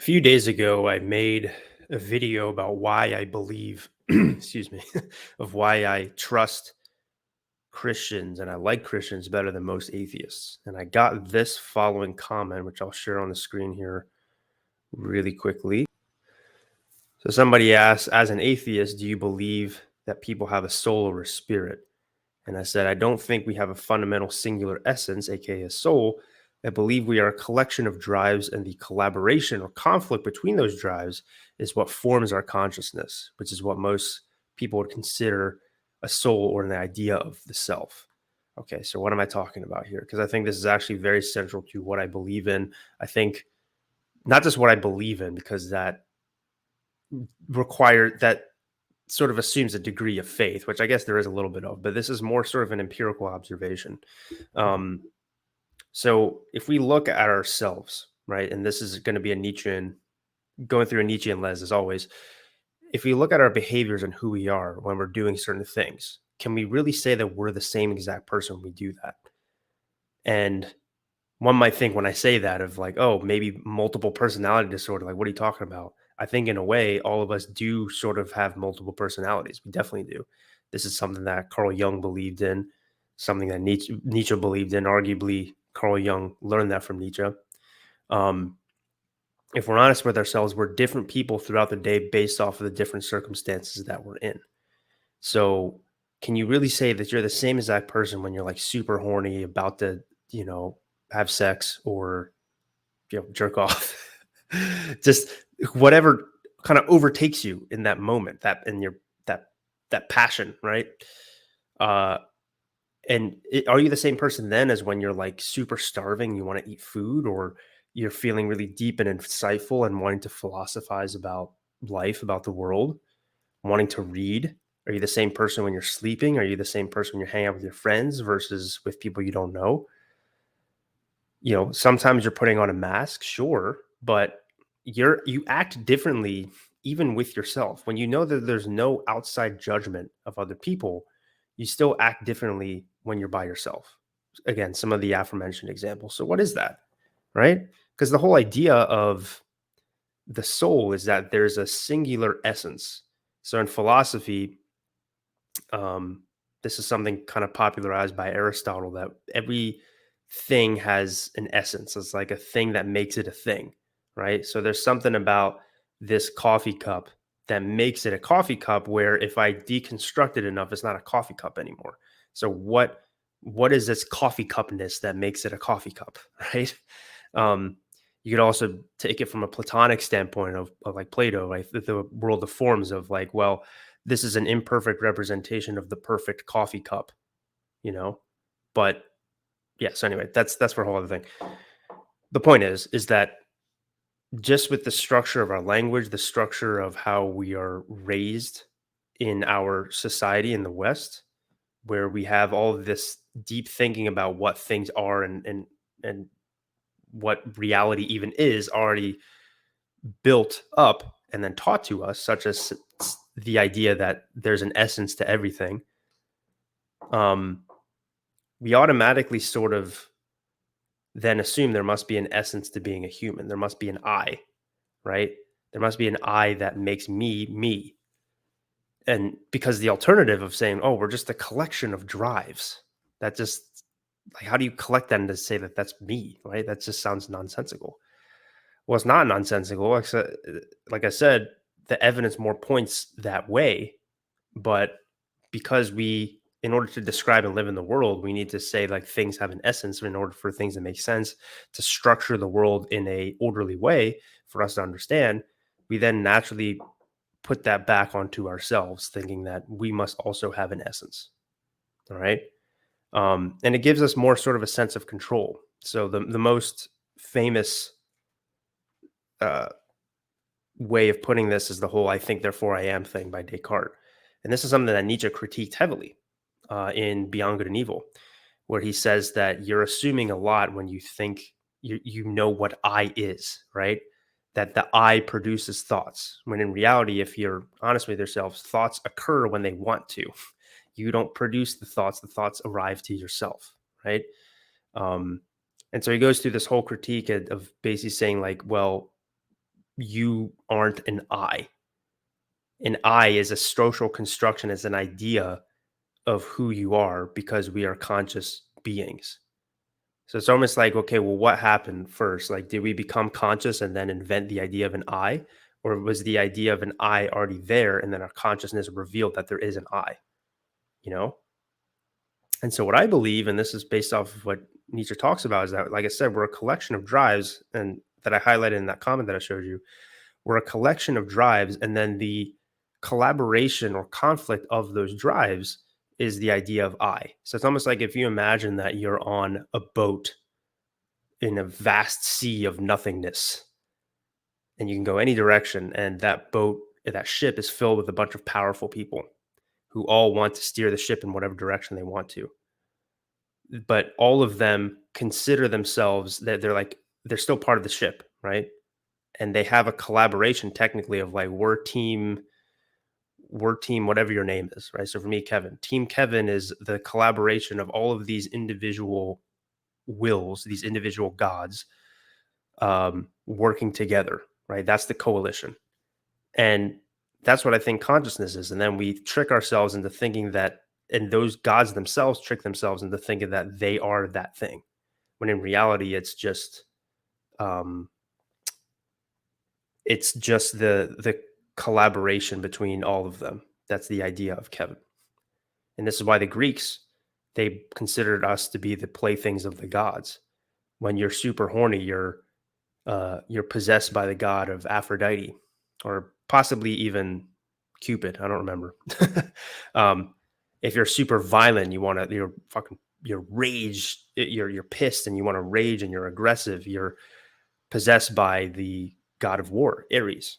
A few days ago, I made a video about why I believe, excuse me, of why I trust Christians and I like Christians better than most atheists. And I got this following comment, which I'll share on the screen here really quickly. So somebody asked, as an atheist, do you believe that people have a soul or a spirit? And I said, I don't think we have a fundamental singular essence, aka a soul. I believe we are a collection of drives, and the collaboration or conflict between those drives is what forms our consciousness, which is what most people would consider a soul or an idea of the self. Okay, so what am I talking about here? Because I think this is actually very central to what I believe in. I think not just what I believe in, because that that sort of assumes a degree of faith, which I guess there is a little bit of, but this is more sort of an empirical observation. Um, so if we look at ourselves, right, and this is going to be a Nietzschean, going through a Nietzschean lens as always, if we look at our behaviors and who we are when we're doing certain things, can we really say that we're the same exact person when we do that? And one might think when I say that of like, oh, maybe multiple personality disorder. Like, what are you talking about? I think in a way, all of us do sort of have multiple personalities. We definitely do. This is something that Carl Jung believed in, something that Nietzsche believed in. Arguably, Carl Jung learned that from Nietzsche. Um, if we're honest with ourselves, we're different people throughout the day based off of the different circumstances that we're in. So, can you really say that you're the same exact person when you're like super horny, about to, you know, have sex or jerk off? Just whatever kind of overtakes you in that moment, that in your that that passion, right? Uh, are you the same person then as when you're like super starving, you want to eat food, or you're feeling really deep and insightful and wanting to philosophize about life, about the world, wanting to read? Are you the same person when you're sleeping? Are you the same person when you're hanging out with your friends versus with people you don't know? Sometimes you're putting on a mask, sure, but you act differently even with yourself. When you know that there's no outside judgment of other people, you still act differently when you're by yourself. Again, some of the aforementioned examples. So what is that? Right? Because the whole idea of the soul is that there's a singular essence. So in philosophy, um, this is something kind of popularized by Aristotle, that every thing has an essence. It's like a thing that makes it a thing, right? So there's something about this coffee cup that makes it a coffee cup, where if I deconstruct it enough, it's not a coffee cup anymore. So what is this coffee cupness that makes it a coffee cup, right? Um, you could also take it from a Platonic standpoint of like Plato, like the world of forms of like, well, this is an imperfect representation of the perfect coffee cup, you know? But yeah, so anyway, that's for a whole other thing. The point is that just with the structure of our language, the structure of how we are raised in our society in the West, where we have all of this deep thinking about what things are and what reality even is already built up and then taught to us, such as the idea that there's an essence to everything. We automatically sort of then assume there must be an essence to being a human. There must be an I, right? There must be an I that makes me me. And because the alternative of saying, oh, we're just a collection of drives, that just, like, how do you collect them to say that that's me, right? That just sounds nonsensical. Well, it's not nonsensical. Like I said, the evidence more points that way. But because in order to describe and live in the world, we need to say like things have an essence in order for things to make sense, to structure the world in a orderly way for us to understand. We then naturally put that back onto ourselves, thinking that we must also have an essence. All right. And it gives us more sort of a sense of control. So the most famous uh, way of putting this is the whole "I think, therefore I am" thing by Descartes, and this is something that Nietzsche critiqued heavily in Beyond Good and Evil, where he says that you're assuming a lot when you think you know what I is, right? That the I produces thoughts, when in reality, if you're honest with yourselves, thoughts occur when they want to. You don't produce the thoughts arrive to yourself, right? Um, and so he goes through this whole critique of basically saying like, well, you aren't an I. An I is a social construction, as an idea of who you are because we are conscious beings. So it's almost like, okay, well, what happened first? Like, did we become conscious and then invent the idea of an I? Or was the idea of an I already there and then our consciousness revealed that there is an I, you know? And so what I believe, and this is based off of what Nietzsche talks about, is that, like I said, we're a collection of drives, and that I highlighted in that comment that I showed you. We're a collection of drives, and then the collaboration or conflict of those drives is the idea of I. So it's almost like if you imagine that you're on a boat in a vast sea of nothingness and you can go any direction, and that boat, that ship is filled with a bunch of powerful people who all want to steer the ship in whatever direction they want to, but all of them consider themselves that they're still part of the ship, right? And they have a collaboration technically of like, we're team whatever your name is, right? So for me, Kevin, team Kevin is the collaboration of all of these individual wills, these individual gods, working together, right? That's the coalition. And that's what I think consciousness is. And then we trick ourselves into thinking that, and those gods themselves trick themselves into thinking that they are that thing, when in reality um it's just the collaboration between all of them. That's the idea of Kevin. And this is why the Greeks, they considered us to be the playthings of the gods. When you're super horny, you're possessed by the god of Aphrodite, or possibly even Cupid. I don't remember. um, if you're super violent, you're rage, you're pissed and you want to rage and you're aggressive. You're possessed by the god of war, Ares,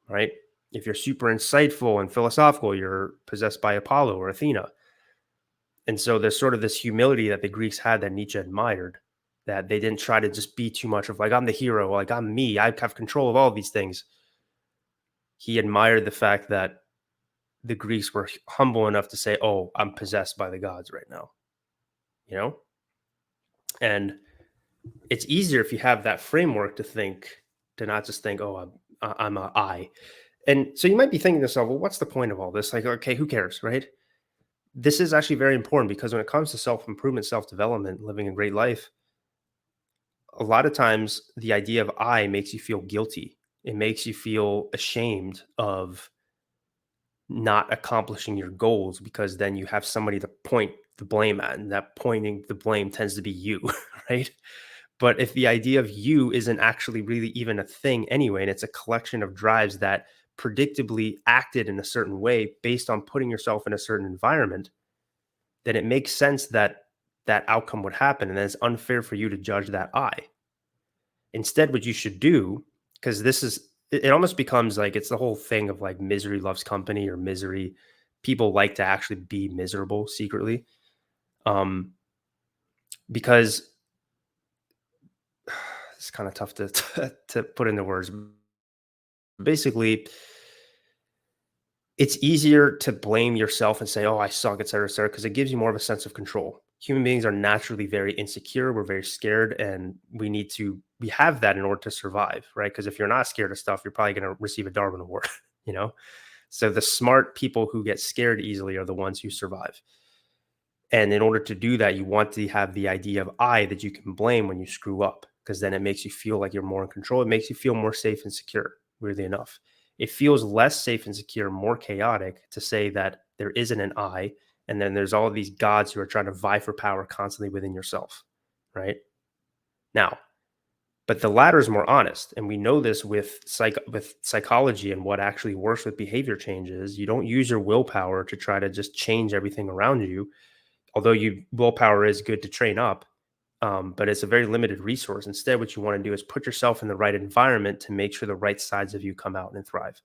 right? If you're super insightful and philosophical, you're possessed by Apollo or Athena. And so there's sort of this humility that the Greeks had that Nietzsche admired, that they didn't try to just be too much of like, I'm the hero, like I'm me, I have control of all these things. He admired the fact that the Greeks were humble enough to say, oh, I'm possessed by the gods right now, you know? And it's easier if you have that framework to think, to not just think, oh, I'm a I. And so you might be thinking to yourself, well, what's the point of all this? Like, okay, who cares, right? This is actually very important, because when it comes to self improvement, self development, living a great life, a lot of times the idea of I makes you feel guilty. It makes you feel ashamed of not accomplishing your goals, because then you have somebody to point the blame at, and that pointing the blame tends to be you, right? But if the idea of you isn't actually really even a thing anyway, and it's a collection of drives that predictably acted in a certain way based on putting yourself in a certain environment, then it makes sense that that outcome would happen. And then it's unfair for you to judge that I. Instead, what you should do, because it almost becomes like it's the whole thing of like misery loves company, or misery. People like to actually be miserable secretly. Um, because it's kind of tough to put into words. Basically, it's easier to blame yourself and say, "Oh, I suck," et cetera, because it gives you more of a sense of control. Human beings are naturally very insecure. We're very scared, and we have that in order to survive, right? Because if you're not scared of stuff, you're probably going to receive a Darwin Award, you know. So the smart people who get scared easily are the ones who survive. And in order to do that, you want to have the idea of I that you can blame when you screw up, because then it makes you feel like you're more in control. It makes you feel more safe and secure, weirdly enough. It feels less safe and secure, more chaotic to say that there isn't an I, and then there's all of these gods who are trying to vie for power constantly within yourself, right? Now, but the latter is more honest, and we know this with psychology and what actually works with behavior changes. You don't use your willpower to try to just change everything around you, although you willpower is good to train up, but it's a very limited resource. Instead, what you want to do is put yourself in the right environment to make sure the right sides of you come out and thrive.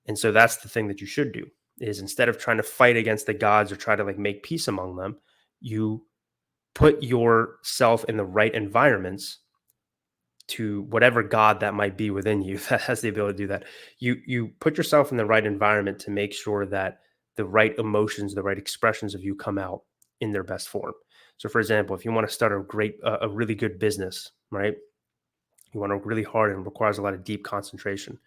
And so that's the thing that you should do, is instead of trying to fight against the gods or try to like make peace among them, you put yourself in the right environments to whatever god that might be within you that has the ability to do that. You put yourself in the right environment to make sure that the right emotions, the right expressions of you come out in their best form. So for example, if you want to start a really good business, right? You want to really hard and requires a lot of deep concentration.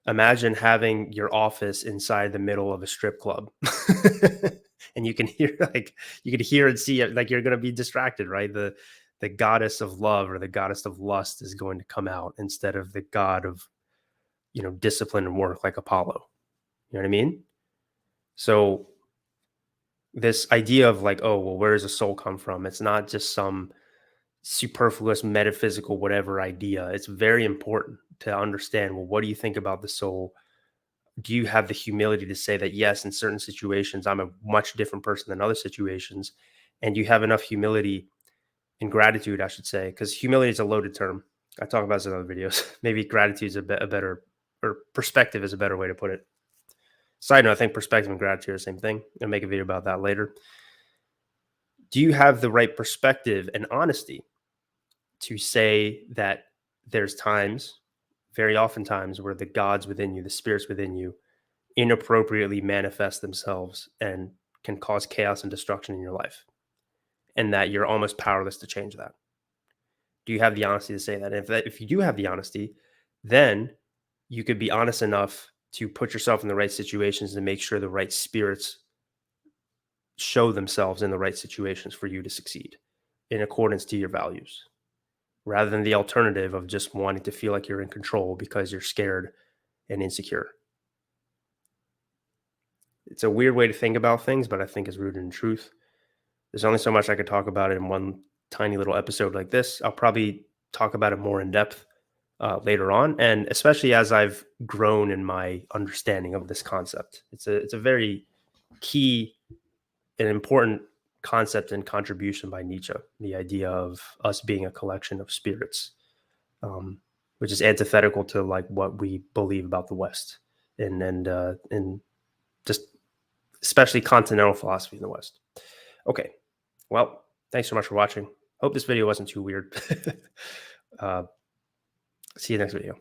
Imagine having your office inside the middle of a strip club. And you can hear you can hear and see it, like you're going to be distracted, right? The goddess of love or the goddess of lust is going to come out instead of the god of, discipline and work like Apollo. You know what I mean? So this idea of like, oh, well, where does a soul come from? It's not just some superfluous metaphysical whatever idea. It's very important to understand, well, what do you think about the soul? Do you have the humility to say that, yes, in certain situations I'm a much different person than other situations? And you have enough humility and gratitude, I should say, because humility is a loaded term. I talk about this in other videos. Maybe gratitude is a better, or perspective is a better way to put it. Side note, I think perspective and gratitude are the same thing. I'll make a video about that later. Do you have the right perspective and honesty to say that there's times, very often times, where the gods within you, the spirits within you, inappropriately manifest themselves and can cause chaos and destruction in your life, and that you're almost powerless to change that? Do you have the honesty to say that? And if you do have the honesty, then you could be honest enough to put yourself in the right situations to make sure the right spirits show themselves in the right situations for you to succeed in accordance to your values, rather than the alternative of just wanting to feel like you're in control because you're scared and insecure. It's a weird way to think about things, but I think it's rooted in truth. There's only so much I could talk about it in one tiny little episode like this. I'll probably talk about it more in depth later on, and especially as I've grown in my understanding of this concept. It's a very key and important concept and contribution by Nietzsche. The idea of us being a collection of spirits, which is antithetical to like what we believe about the West and just especially continental philosophy in the West. Okay, well, thanks so much for watching. Hope this video wasn't too weird. See you next video.